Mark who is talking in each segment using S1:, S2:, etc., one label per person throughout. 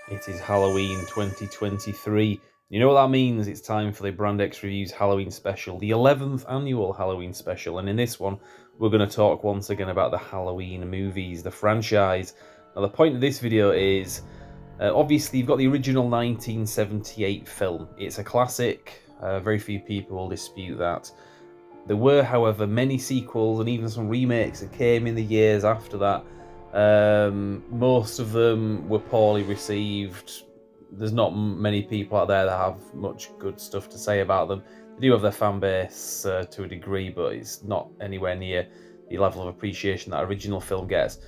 S1: It is Halloween 2023. You know what that means? It's time for the Brand X Reviews Halloween special, the 11th annual Halloween special. And in this one, we're going to talk once again about the Halloween movies, the franchise. Now, the point of this video is obviously, you've got the original 1978 film. It's a classic. Very few people will dispute that. There were, however, many sequels and even some remakes that came in the years after that. Most of them were poorly received. There's not many people out there that have much good stuff to say about them. They do have their fan base to a degree, but it's not anywhere near the level of appreciation that original film gets.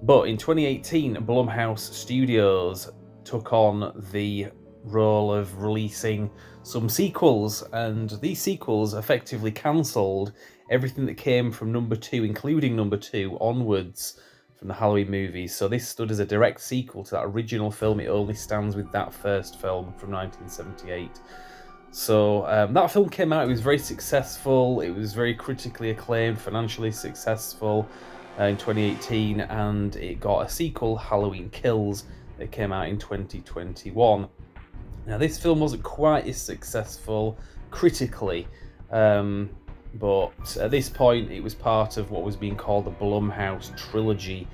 S1: But in 2018, Blumhouse Studios took on the role of releasing some sequels, and these sequels effectively cancelled everything that came from number 2, including number 2 onwards from the Halloween movies. So this stood as a direct sequel to that original film. It only stands with that first film from 1978. So that film came out. It was very successful. It was very critically acclaimed, financially successful in 2018, and it got a sequel, Halloween Kills, that came out in 2021. Now, this film wasn't quite as successful critically, but at this point, it was part of what was being called the Blumhouse Trilogy,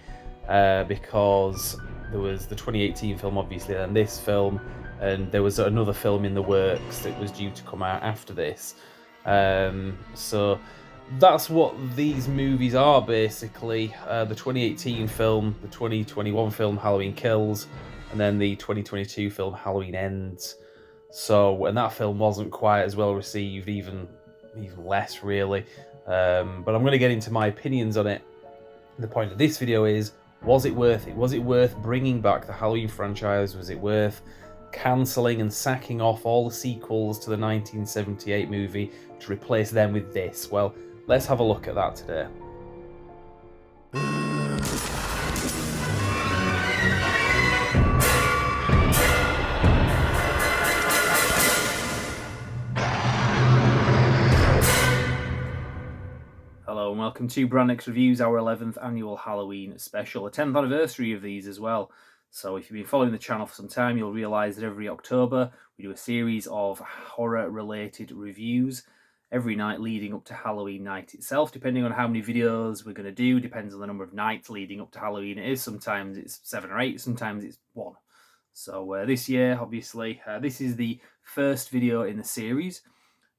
S1: because there was the 2018 film, obviously, and this film, and there was another film in the works that was due to come out after this. So that's what these movies are, basically. The 2018 film, the 2021 film, Halloween Kills, and then the 2022 film, Halloween Ends. So, and that film wasn't quite as well received, even less, really. But I'm going to get into my opinions on it. The point of this video is, was it worth it? Was it worth bringing back the Halloween franchise? Was it worth cancelling and sacking off all the sequels to the 1978 movie to replace them with this? Well, let's have a look at that today. Hello and welcome to Brand X Reviews, our 11th annual Halloween special, a 10th anniversary of these as well. So if you've been following the channel for some time, you'll realise that every October we do a series of horror-related reviews every night leading up to Halloween night itself. Depending on how many videos we're going to do, depends on the number of nights leading up to Halloween it is. Sometimes it's 7 or 8, sometimes it's 1. So this year, obviously, this is the first video in the series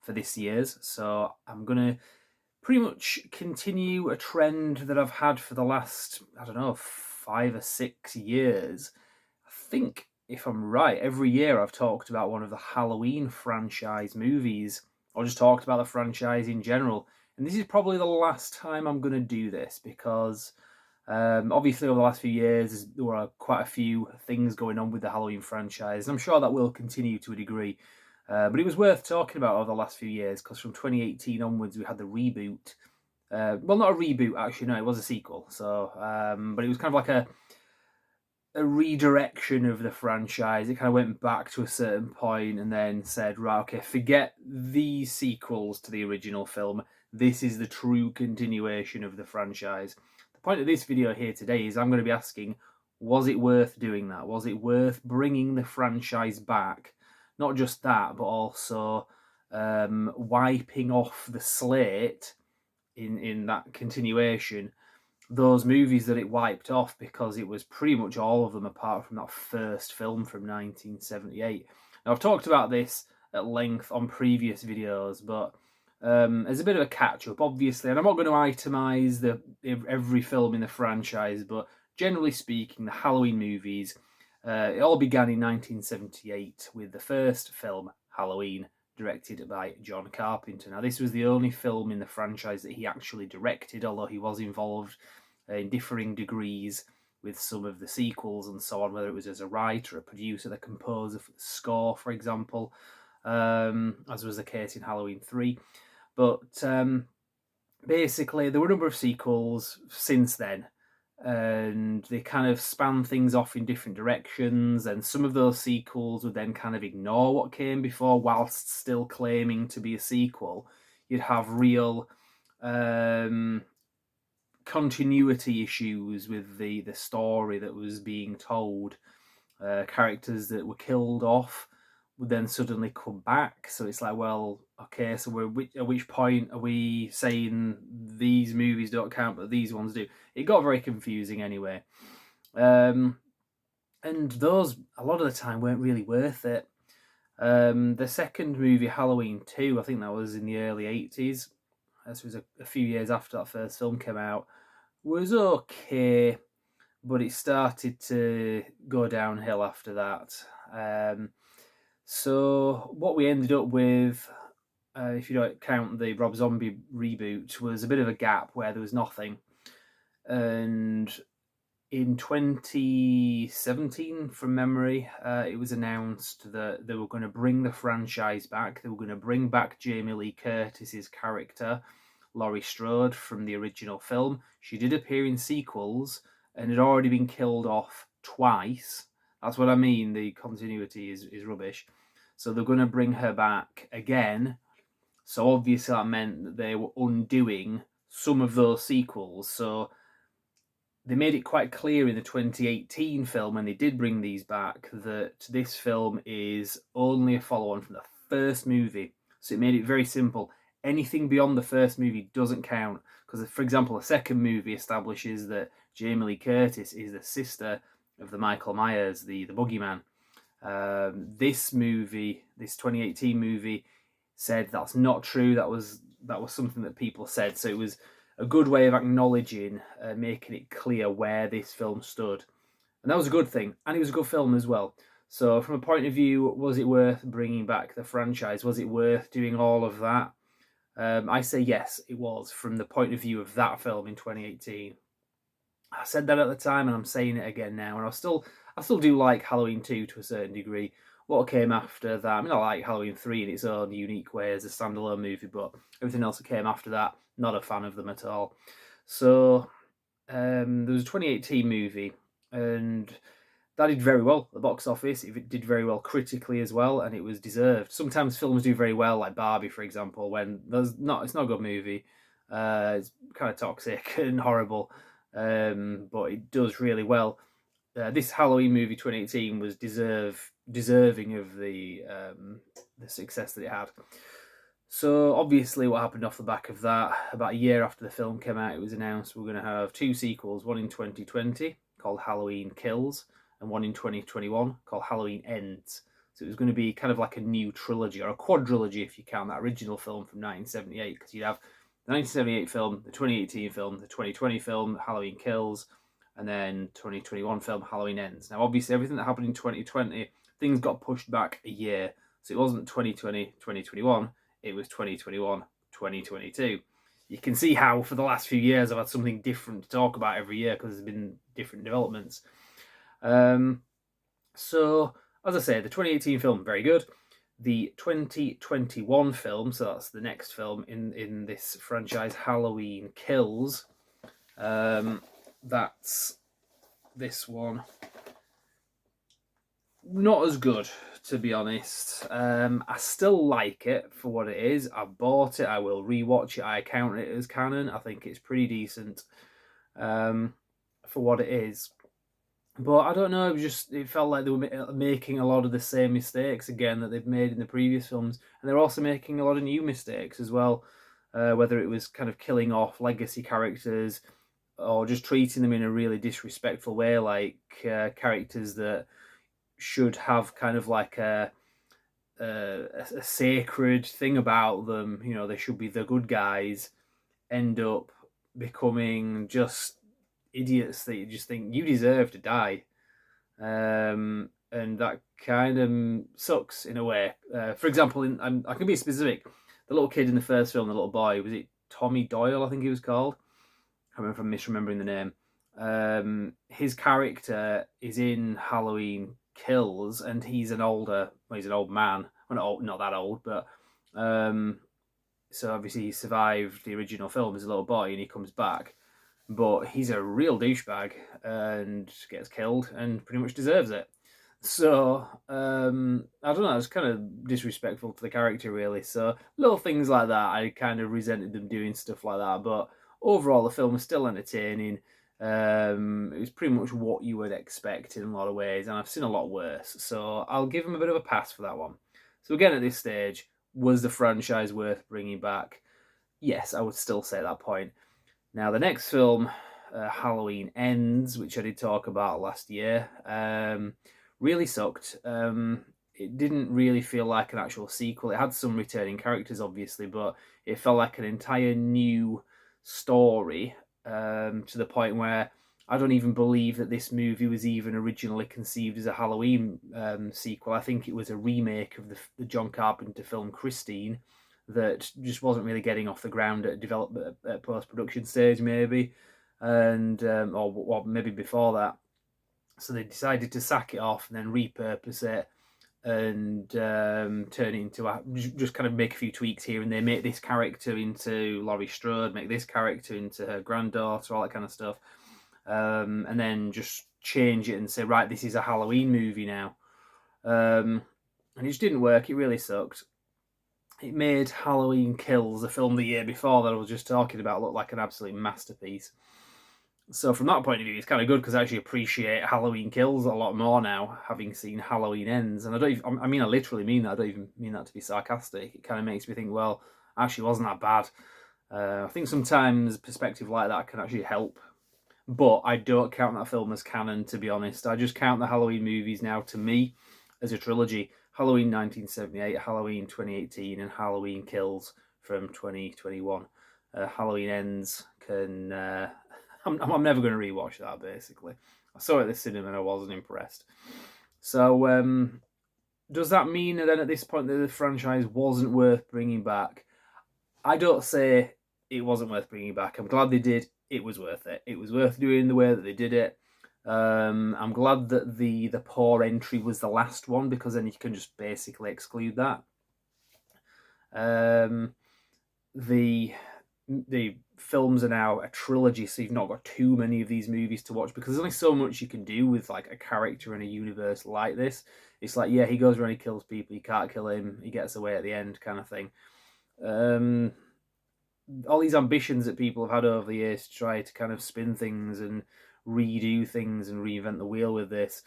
S1: for this year's. So I'm going to pretty much continue a trend that I've had for the last, 5 or 6 years. I think, if I'm right, every year I've talked about one of the Halloween franchise movies, or just talked about the franchise in general. And this is probably the last time I'm going to do this, because obviously over the last few years there were quite a few things going on with the Halloween franchise, and I'm sure that will continue to a degree. But it was worth talking about over the last few years, because from 2018 onwards we had the reboot. Well, not a reboot, actually, no, it was a sequel. So, but it was kind of like a redirection of the franchise. It kind of went back to a certain point and then said, right, okay, forget these sequels to the original film. This is the true continuation of the franchise. The point of this video here today is I'm going to be asking, was it worth doing that? Was it worth bringing the franchise back? Not just that, but also wiping off the slate in that continuation, those movies that it wiped off, because it was pretty much all of them apart from that first film from 1978. Now, I've talked about this at length on previous videos, but as a bit of a catch-up, obviously, and I'm not going to itemise every film in the franchise, but generally speaking, the Halloween movies, it all began in 1978 with the first film, Halloween, directed by John Carpenter. Now, this was the only film in the franchise that he actually directed, although he was involved in differing degrees with some of the sequels and so on, whether it was as a writer, a producer, the composer for the score, for example, as was the case in Halloween 3. But basically, there were a number of sequels since then, and they kind of span things off in different directions, and some of those sequels would then kind of ignore what came before whilst still claiming to be a sequel. You'd have real continuity issues with the story that was being told.
S2: Characters that were killed off would then suddenly come back. So it's like, well, okay, so at which point are we saying these movies don't count, but these ones do? It got very confusing anyway. Um, and those, a lot of the time, weren't really worth it. The second movie, Halloween 2, I think that was in the early 80s. This was a few years after that first film came out, was okay, but it started to go downhill after that. So what we ended up with, if you don't count the Rob Zombie reboot, was a bit of a gap where there was nothing. And in 2017, from memory, it was announced that they were going to bring the franchise back. They were going to bring back Jamie Lee Curtis's character, Laurie Strode, from the original film. She did appear in sequels and had already been killed off twice. That's what I mean. The continuity is rubbish. So they're going to bring her back again. So obviously that meant that they were undoing some of those sequels. So they made it quite clear in the 2018 film when they did bring these back that this film is only a follow-on from the first movie. So it made it very simple. Anything beyond the first movie doesn't count. Because, for example, the second movie establishes that Jamie Lee Curtis is the sister of the Michael Myers, the boogeyman. This movie, this 2018 movie, said that's not true. That was something that people said. So it was a good way of acknowledging, making it clear where this film stood, and that was a good thing. And it was a good film as well. So, from a point of view, was it worth bringing back the franchise? Was it worth doing all of that? I say yes, it was. From the point of view of that film in 2018, I said that at the time, and I'm saying it again now. And I still do like Halloween 2 to a certain degree. What came after that? I mean, I like Halloween 3 in its own unique way as a standalone movie, but everything else that came after that, not a fan of them at all. So there was a 2018 movie, and that did very well at the box office. It did very well critically as well, and it was deserved. Sometimes films do very well, like Barbie, for example, when it's not a good movie. It's kind of toxic and horrible, but it does really well. This Halloween movie 2018 was deserving of the success that it had. So obviously, what happened off the back of that? About a year after the film came out, it was announced we're going to have two sequels: one in 2020 called Halloween Kills, and one in 2021 called Halloween Ends. So it was going to be kind of like a new trilogy or a quadrilogy if you count that original film from 1978, because you'd have the 1978 film, the 2018 film, the 2020 film, Halloween Kills, and then 2021 film Halloween Ends. Now, obviously, everything that happened in 2020, things got pushed back a year. So it wasn't 2020, 2021, it was 2021, 2022. You can see how for the last few years I've had something different to talk about every year because there's been different developments. So, as I say, the 2018 film, very good. The 2021 film, so that's the next film in this franchise, Halloween Kills. That's this one. Not as good, to be honest. I still like it for what it is. I bought it. I will rewatch it. I count it as canon. I think it's pretty decent for what it is. But I don't know. It felt like they were making a lot of the same mistakes again that they've made in the previous films, and they're also making a lot of new mistakes as well. Whether it was kind of killing off legacy characters or just treating them in a really disrespectful way, like characters that should have kind of like a sacred thing about them. You know, they should be the good guys. End up becoming just idiots that you just think you deserve to die, and that kind of sucks in a way. For example, I can be specific. The little kid in the first film, the little boy, was it Tommy Doyle? I think he was called. I remember if I'm misremembering the name. His character is in Halloween Kills, and he's an old man. Well, not that old, but so obviously he survived the original film as a little boy, and he comes back, but he's a real douchebag and gets killed and pretty much deserves it. So I don't know. It's kind of disrespectful to the character, really. So little things like that, I kind of resented them doing stuff like that. But overall, the film was still entertaining. It was pretty much what you would expect in a lot of ways, and I've seen a lot worse. So I'll give him a bit of a pass for that one. So again, at this stage, was the franchise worth bringing back? Yes, I would still say at that point. Now, the next film, Halloween Ends, which I did talk about last year, really sucked. It didn't really feel like an actual sequel. It had some returning characters, obviously, but it felt like an entire new story, to the point where I don't even believe that this movie was even originally conceived as a Halloween sequel. I think it was a remake of the John Carpenter film Christine that just wasn't really getting off the ground at development at post production stage, maybe, and or maybe before that. So they decided to sack it off and then repurpose it and turn it into just kind of make a few tweaks here and they make this character into Laurie Strode, make this character into her granddaughter, all that kind of stuff, and then just change it and say, right, this is a Halloween movie now. And it just didn't work. It really sucked. It made Halloween Kills, the film the year before that I was just talking about, look like an absolute masterpiece. So from that point of view, it's kind of good because I actually appreciate Halloween Kills a lot more now, having seen Halloween Ends. And I don't even, I mean, I literally mean that. I don't even mean that to be sarcastic. It kind of makes me think, well, actually, wasn't that bad. I think sometimes perspective like that can actually help. But I don't count that film as canon, to be honest. I just count the Halloween movies now, to me, as a trilogy. Halloween 1978, Halloween 2018, and Halloween Kills from 2021. Halloween Ends can... I'm never going to rewatch that, basically. I saw it at the cinema and I wasn't impressed. So, does that mean then at this point that the franchise wasn't worth bringing back? I don't say it wasn't worth bringing back. I'm glad they did. It was worth it. It was worth doing the way that they did it. I'm glad that the poor entry was the last one because then you can just basically exclude that. The films are now a trilogy, so you've not got too many of these movies to watch because there's only so much you can do with like a character in a universe like this. It's like, yeah, he goes around, he kills people, you can't kill him, he gets away at the end, kind of thing. All these ambitions that people have had over the years to try to kind of spin things and redo things and reinvent the wheel with this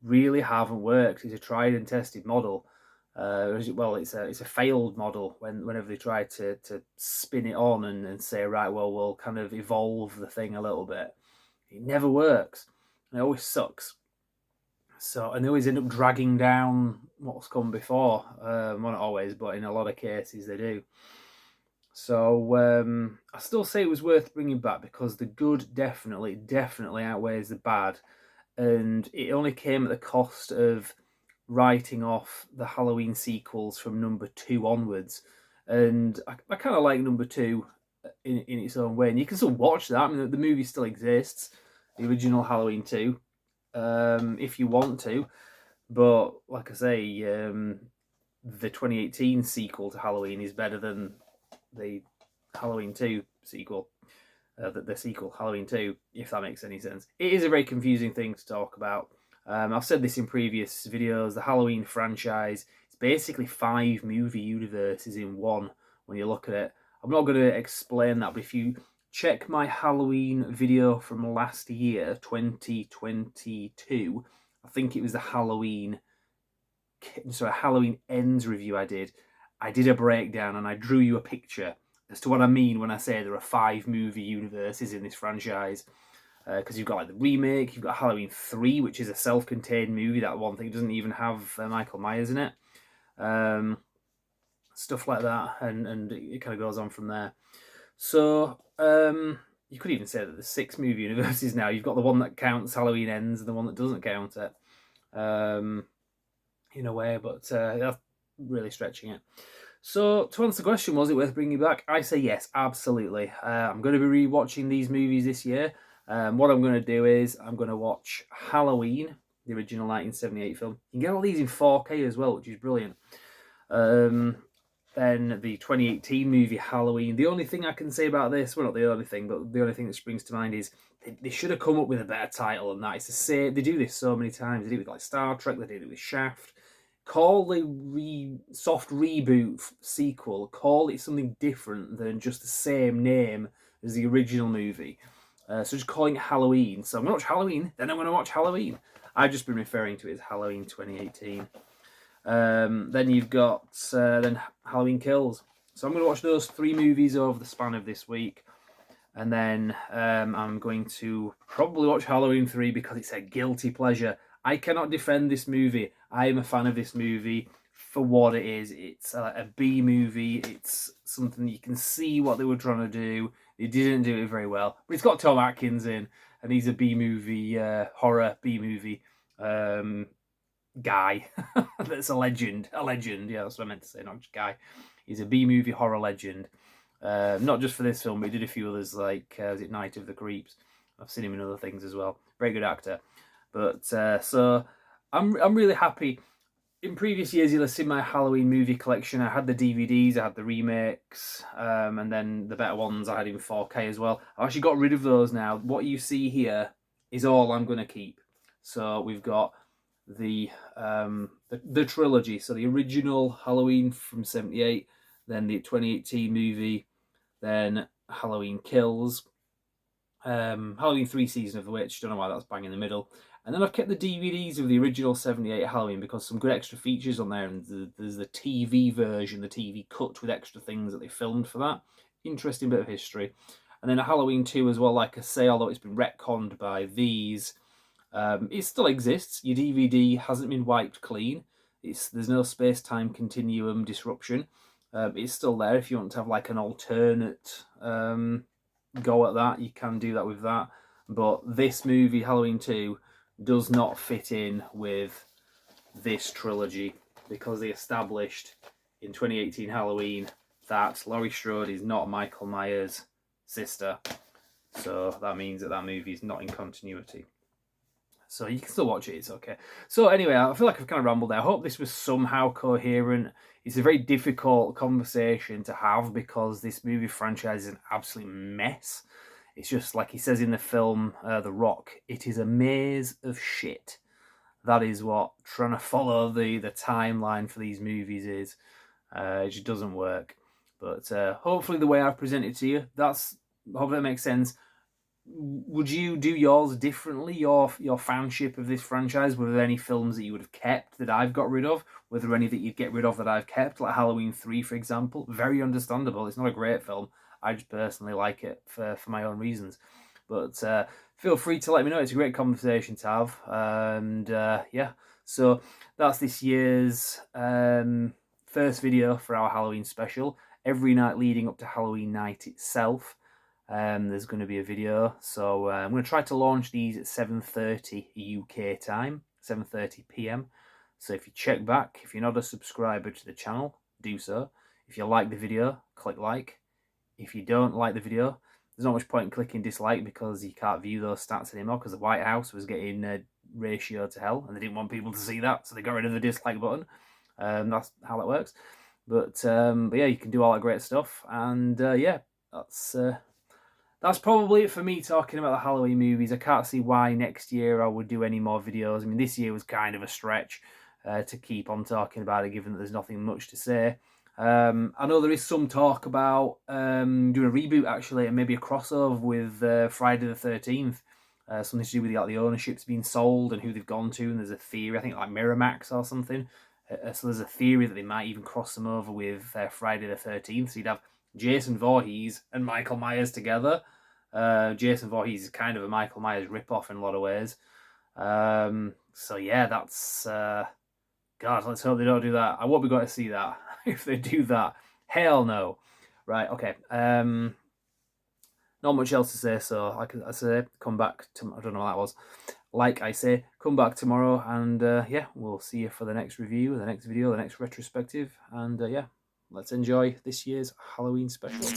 S2: really haven't worked. It's a tried and tested model. Well, it's a failed model whenever they try to spin it on and say, right, well, we'll kind of evolve the thing a little bit. It never works. It always sucks. So, and they always end up dragging down what's come before. Well, not always, but in a lot of cases they do. So I still say it was worth bringing back because the good definitely outweighs the bad, and it only came at the cost of writing off the Halloween sequels from number 2 onwards. And I kind of like number 2 in its own way, and you can still watch that. I mean, the movie still exists, the original Halloween 2, if you want to. But like I say, the 2018 sequel to Halloween is better than the Halloween 2 sequel, the sequel, Halloween 2, if that makes any sense. It is a very confusing thing to talk about. I've said this in previous videos, the Halloween franchise, it's basically 5 movie universes in one when you look at it. I'm not going to explain that, but if you check my Halloween video from last year, 2022, I think it was the Halloween Ends review I did a breakdown and I drew you a picture as to what I mean when I say there are 5 movie universes in this franchise. Because you've got like the remake, you've got Halloween 3, which is a self-contained movie. That one thing doesn't even have Michael Myers in it. Stuff like that, and it kind of goes on from there. So you could even say that there's 6 movie universes now. You've got the one that counts Halloween Ends and the one that doesn't count it. In a way, but that's really stretching it. So, to answer the question, was it worth bringing back? I say yes, absolutely. I'm going to be rewatching these movies this year. What I'm going to do is I'm going to watch Halloween, the original 1978 film. You can get all these in 4K as well, which is brilliant. Then the 2018 movie Halloween. The only thing I can say about this, well, not the only thing, but the only thing that springs to mind is they should have come up with a better title than that. It's to say they do this so many times. They do it with like Star Trek. They did it with Shaft. Call the soft reboot sequel, call it something different than just the same name as the original movie. So just calling it Halloween. So I'm going to watch Halloween, then I'm going to watch Halloween. I've just been referring to it as Halloween 2018. Then you've got then Halloween Kills. So I'm going to watch those 3 movies over the span of this week. And then I'm going to probably watch Halloween 3 because it's a guilty pleasure. I cannot defend this movie. I am a fan of this movie for what it is. It's a B movie. It's something you can see what they were trying to do. They didn't do it very well. But it's got Tom Atkins in, and he's a B movie, horror B movie guy. That's a legend. A legend. Yeah, that's what I meant to say, not just guy. He's a B movie horror legend. Not just for this film, but he did a few others, like is it Night of the Creeps? I've seen him in other things as well. Very good actor. But so I'm really happy. In previous years, you'll have seen my Halloween movie collection. I had the DVDs, I had the remakes, and then the better ones I had in 4K as well. I've actually got rid of those now. What you see here is all I'm going to keep. So we've got the trilogy. So the original Halloween from '78, then the 2018 movie, then Halloween Kills, Halloween 3 Season of the Witch, don't know why that's bang in the middle. And then I've kept the DVDs of the original '78 Halloween because some good extra features on there, and there's the TV version, the TV cut with extra things that they filmed for that. Interesting bit of history. And then a Halloween 2 as well, like I say, although it's been retconned by these, it still exists. Your DVD hasn't been wiped clean. There's no space-time continuum disruption. It's still there if you want to have like an alternate go at that. You can do that with that. But this movie, Halloween 2, does not fit in with this trilogy because they established in 2018 Halloween that Laurie Strode is not Michael Myers' sister. So that means that movie is not in continuity. So you can still watch it, it's okay. So anyway, I feel like I've kind of rambled there. I hope this was somehow coherent. It's a very difficult conversation to have because this movie franchise is an absolute mess. It's just like he says in the film, The Rock, it is a maze of shit. That is what trying to follow the timeline for these movies is. It just doesn't work. But hopefully the way I've presented to you, hopefully that makes sense. Would you do yours differently, your fanship of this franchise? Were there any films that you would have kept that I've got rid of? Were there any that you'd get rid of that I've kept? Like Halloween 3, for example. Very understandable. It's not a great film. I just personally like it for my own reasons. But feel free to let me know. It's a great conversation to have. And yeah, so that's this year's first video for our Halloween special. Every night leading up to Halloween night itself, there's going to be a video. So I'm going to try to launch these at 7:30 UK time, 7:30 PM. So if you check back, if you're not a subscriber to the channel, do so. If you like the video, click like. If you don't like the video, there's not much point in clicking dislike because you can't view those stats anymore because the White House was getting ratio to hell and they didn't want people to see that, so they got rid of the dislike button. That's how that works. But yeah, you can do all that great stuff. And yeah, that's probably it for me talking about the Halloween movies. I can't see why next year I would do any more videos. I mean, this year was kind of a stretch to keep on talking about it, given that there's nothing much to say. I know there is some talk about doing a reboot, actually, and maybe a crossover with Friday the 13th. Something to do with the ownerships being sold and who they've gone to, and there's a theory, I think like Miramax or something. So there's a theory that they might even cross them over with Friday the 13th. So you'd have Jason Voorhees and Michael Myers together. Jason Voorhees is kind of a Michael Myers ripoff in a lot of ways. So yeah, that's God. Let's hope they don't do that. I won't be going to see that if they do that. Hell no. Right. Okay. Not much else to say. So like I say, come back to. I don't know what that was. Like I say, come back tomorrow, and yeah, we'll see you for the next review, the next video, the next retrospective, and yeah, let's enjoy this year's Halloween special.